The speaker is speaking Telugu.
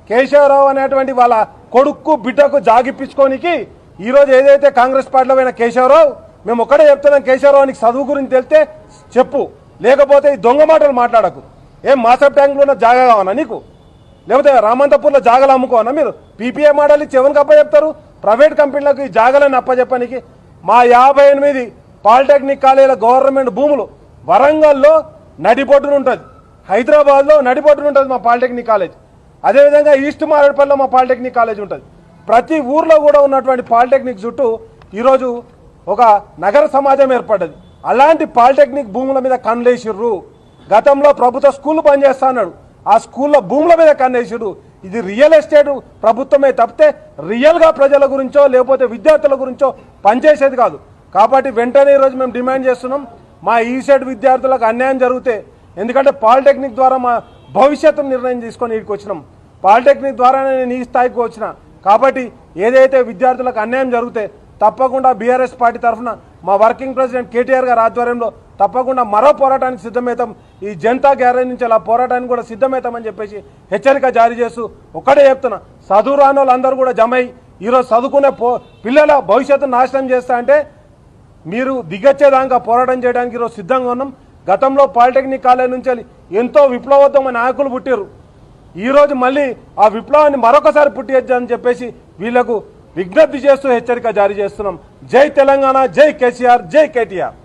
కేశవరావు అనేటువంటి వాళ్ళ కొడుక్కు బిడ్డకు జాగిప్పించుకోనికి ఈరోజు ఏదైతే కాంగ్రెస్ పార్టీలో పోయిన కేశవరావు, మేము ఒక్కడే చెప్తున్నాం, కేశవరావు నీకు చదువు గురించి తెలిస్తే చెప్పు, లేకపోతే ఈ దొంగ మాటలు మాట్లాడకు. ఏం మాసప్ ట్యాంక్లో ఉన్న జాగా కావనా నీకు? లేకపోతే రామంతపూర్లో జాగాలు అమ్ముకోవనా మీరు? పీపీఏ మోడల్ ఇచ్చి ఎవరికి అప్పచెప్తారు? ప్రైవేట్ కంపెనీలకు ఈ జాగాలను అప్పచెప్పడానికి. మా 58 పాలిటెక్నిక్ కాలేజీల గవర్నమెంట్ భూములు వరంగల్లో నడిబొడ్డున ఉంటుంది, హైదరాబాద్లో నడిబొడ్డున ఉంటుంది మా పాలిటెక్నిక్ కాలేజ్. అదేవిధంగా ఈస్ట్ మారేడుపల్లిలో మా పాలిటెక్నిక్ కాలేజ్ ఉంటుంది. ప్రతి ఊర్లో కూడా ఉన్నటువంటి పాలిటెక్నిక్ చుట్టూ ఈరోజు ఒక నగర సమాజం ఏర్పడ్డది. అలాంటి పాలిటెక్నిక్ భూముల మీద కన్నేసిర్రు. గతంలో ప్రభుత్వ స్కూల్ పనిచేస్తా అన్నాడు, ఆ స్కూళ్ళ భూముల మీద కన్నేసిర్రు. ఇది రియల్ ఎస్టేట్ ప్రభుత్వమే తప్పితే రియల్గా ప్రజల గురించో లేకపోతే విద్యార్థుల గురించో పనిచేసేది కాదు. కాబట్టి వెంటనే ఈరోజు మేము డిమాండ్ చేస్తున్నాం, మా ఈసెట్ విద్యార్థులకు అన్యాయం జరిగితే, ఎందుకంటే పాలిటెక్నిక్ ద్వారా మా భవిష్యత్తును నిర్ణయం తీసుకొని ఇక్కడికి వచ్చినాం, పాలిటెక్నిక్ ద్వారానే నేను ఈ స్థాయికి వచ్చిన. కాబట్టి ఏదైతే విద్యార్థులకు అన్యాయం జరిగితే తప్పకుండా బీఆర్ఎస్ పార్టీ తరఫున మా వర్కింగ్ ప్రెసిడెంట్ కేటీఆర్ గారి ఆధ్వర్యంలో తప్పకుండా మరో పోరాటానికి సిద్ధమవుతాం. ఈ జనతా గ్యారేజ్ నుంచి అలా పోరాటానికి కూడా సిద్ధమవుతామని చెప్పేసి హెచ్చరిక జారీ చేస్తూ ఒక్కడే చెప్తున్నా, చదువు రాని వాళ్ళందరూ కూడా జమై ఈరోజు చదువుకునే పిల్లల భవిష్యత్తును నాశనం చేస్తా అంటే మీరు దిగొచ్చేదాకా పోరాటం చేయడానికి ఈరోజు సిద్ధంగా ఉన్నాం. గతంలో పాలిటెక్నిక్ కాలేజ్ నుంచి ఎంతో విప్లవోత్తమైన నాయకులు పుట్టారు. ఈరోజు మళ్ళీ ఆ విప్లవాన్ని మరొకసారి పుట్టియొచ్చని చెప్పేసి వీళ్లకు విజ్ఞప్తి చేస్తూ హెచ్చరిక జారీ చేస్తున్నాం. జై తెలంగాణ, జై కేసీఆర్, జై కేటీఆర్.